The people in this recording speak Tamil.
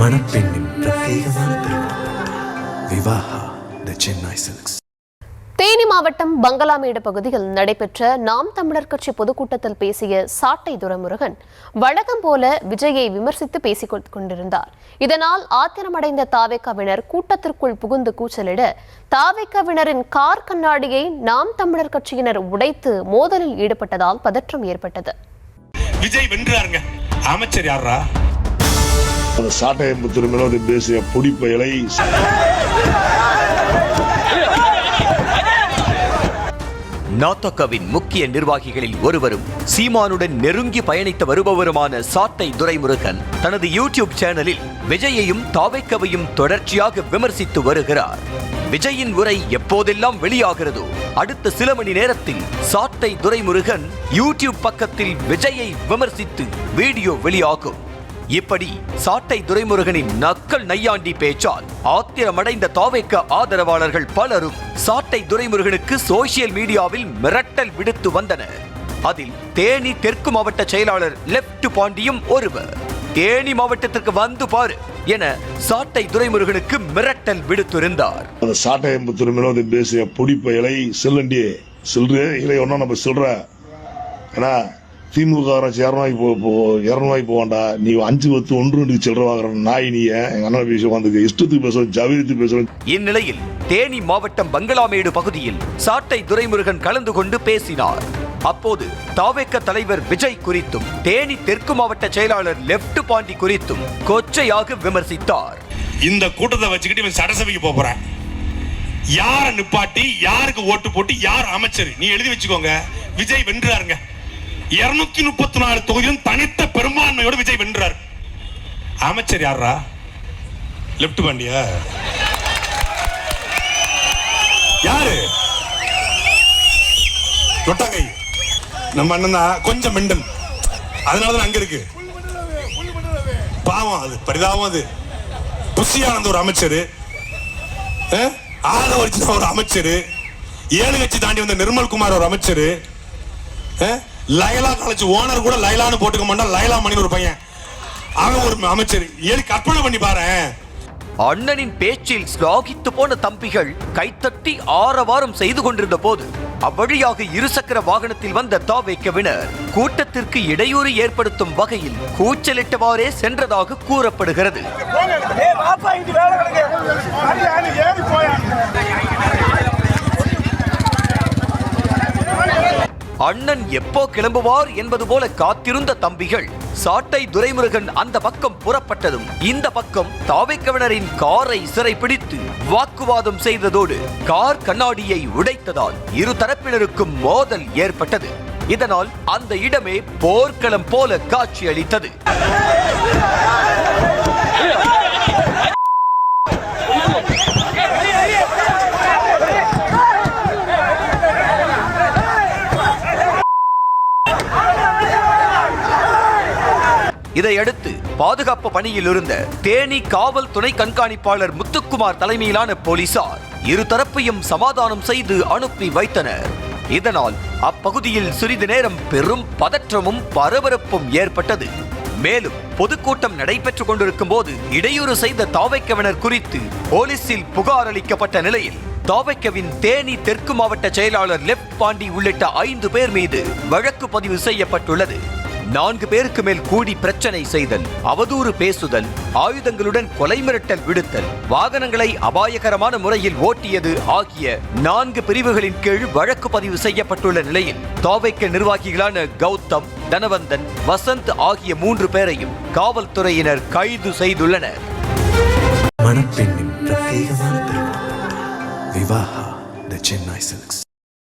மணப்பெண்ணின் பிரத்யேகமான திருமணம் விவாஹா தி சென்னை சில்க்ஸ். தேனி மாவட்டம் பங்களாமேடு பகுதியில் நடைபெற்ற நாம் தமிழர் கட்சி பொதுக்கூட்டத்தில் பேசிய சாட்டை துரைமுருகன் வழக்கம் போல விஜயை விமர்சித்து பேசிக் கொண்டிருந்தார். இதனால் ஆத்திரமடைந்த தாவேக்காவினர் கூட்டத்திற்குள் புகுந்து கூச்சலிட தாவேக்காவினரின் கார் கண்ணாடியை நாம் தமிழர் கட்சியினர் உடைத்து மோதலில் ஈடுபட்டதால் பதற்றம் ஏற்பட்டது. விஜய் வென்றாருங்க. அமைச்சர் யாரா? சாட்டை திருமணம் பேசிய பொடிப்பயலை நாத்தோக்கவின் முக்கிய நிர்வாகிகளில் ஒருவரும் சீமானுடன் நெருங்கி பயணித்து வருபவருமான சாட்டை துரைமுருகன் தனது யூடியூப் சேனலில் விஜயையும் தாவேக்காவையும் தொடர்ச்சியாக விமர்சித்து வருகிறார். விஜயின் உரை எப்போதெல்லாம் வெளியாகிறதோ அடுத்த சில மணி நேரத்தில் சாட்டை துரைமுருகன் யூடியூப் பக்கத்தில் விஜயை விமர்சித்து வீடியோ வெளியாகும். இப்படி சாட்டை துரைமுருகனின் நக்கல் நையாண்டி பேச்சால் ஆத்திரமடைந்த தாவேக்கா ஆதரவாளர்கள் பலரும் சாட்டை துரைமுருகனுக்கு சோசியல் மீடியாவில் மிரட்டல் விடுத்து வந்தனர். அதில் தேனி தெற்கு மாவட்ட செயலாளர் லெப்ட் பாண்டியும் ஒருவர். தேனி மாவட்டத்திற்கு வந்து பாரு என சாட்டை துரைமுருகனுக்கு மிரட்டல் விடுத்திருந்தார். சாட்டை திருமணம் பேசிய பொடிப்பயலை செல்லண்டியே சில்ற இல்லை ஒன்னா நம்ம சொல்ற ஏன்னா திமுக 200 போவாண்டா, நீ 5 10 1 சில்லற வாங்குற நாய். நீ எங்க அண்ணன் பேச வந்து இஷ்டத்துக்கு பேசுவோம், ஜாவியத்து பேசுவோம். இந்நிலையில் தேனி மாவட்டம் பங்களாமேடு பகுதியில் சாட்டை துரைமுருகன் கலந்து கொண்டு பேசினார். அப்போது தாவேக்கா தலைவர் விஜய் குறித்தும் தேனி தெற்கு மாவட்ட செயலாளர் லெப்ட் பாண்டி குறித்தும் கொச்சையாக விமர்சித்தார். இந்த கூட்டத்தை வச்சுக்கிட்டு இவன் சட்டசபைக்கு போறேன். யார நிப்பாட்டி யாருக்கு ஓட்டு போட்டு யார் அமைச்சர் நீ எழுதி வச்சுக்கோங்க. விஜய் வென்றாருங்க. 234 தொகுதியும் தனித்த பெரும்பான்மையோடு விஜய் வென்றார். அமைச்சர் யாரா? லெப்ட் பாண்டியா? யாரு? தொட்டாங்கை நம்ம அண்ணன் தான், கொஞ்சம் மெண்டன், அதனாலதான் அங்க இருக்கு. பாவம், அது பரிதாபம். அது புஷியானந்த ஒரு அமைச்சர், ஆதவர்ஜினா ஒரு அமைச்சர், 7 கட்சி தாண்டி வந்த நிர்மல்குமார் ஒரு அமைச்சர், லைலா காலேஜ் ஓனர் கூட லைலான்னு போட்டுக்க மாட்டான். லைலா மணி ஒரு பையன், அவன் ஒரு அமைச்சர். ஏழு கற்பனை பண்ணி பாரு. அண்ணனின் பேச்சில் ஸ்லாகித்து போன தம்பிகள் கைத்தட்டி ஆரவாரம் செய்து கொண்டிருந்த போது அவ்வழியாக இருசக்கர வாகனத்தில் வந்த தாவேக்காவினர் கூட்டத்திற்கு இடையூறு ஏற்படுத்தும் வகையில் கூச்சலிட்டவாறே சென்றதாக கூறப்படுகிறது. அண்ணன் எப்போ கிளம்புவார் என்பது போல காத்திருந்த தம்பிகள் சாட்டை துரைமுருகன் அந்த பக்கம் புறப்பட்டதும் இந்த பக்கம் தாவேக்காவினரின் காரை சிறைப்பிடித்து வாக்குவாதம் செய்ததோடு கார் கண்ணாடியை உடைத்ததால் இரு தரப்பினருக்கும் மோதல் ஏற்பட்டது. இதனால் அந்த இடமே போர்க்களம் போல காட்சியளித்தது. இதையடுத்து பாதுகாப்பு பணியில் இருந்த தேனி காவல் துணை கண்காணிப்பாளர் முத்துக்குமார் தலைமையிலான போலீசார் இருதரப்பையும் சமாதானம் செய்து அனுப்பி வைத்தனர். இதனால் அப்பகுதியில் சிறிது நேரம் பெரும் பதற்றமும் பரபரப்பும் ஏற்பட்டது. மேலும் பொதுக்கூட்டம் நடைபெற்றுக் கொண்டிருக்கும் போது இடையூறு செய்த தாவேக்காவினர் குறித்து போலீசில் புகார் அளிக்கப்பட்ட நிலையில் தாவேக்காவின் தேனி தெற்கு மாவட்ட செயலாளர் லெப்ட் பாண்டி உள்ளிட்ட 5 பேர் மீது வழக்கு பதிவு செய்யப்பட்டுள்ளது. 4 பேருக்கு மேல் கூடி பிரச்சனை செய்தல், அவதூறு பேசுதல், ஆயுதங்களுடன் கொலை மிரட்டல் விடுத்தல், வாகனங்களை அபாயகரமான முறையில் ஓட்டியது ஆகிய 4 பிரிவுகளின் கீழ் வழக்கு பதிவு செய்யப்பட்டுள்ள நிலையில் தாவேக்கா நிர்வாகிகளான கௌதம், தனவந்தன், வசந்த் ஆகிய 3 பேரையும் காவல்துறையினர் கைது செய்துள்ளனர். மணப்பெண்ணின் பிரத்யேகமான திருமணம் விவாஹா தி சென்னை சில்க்ஸ்.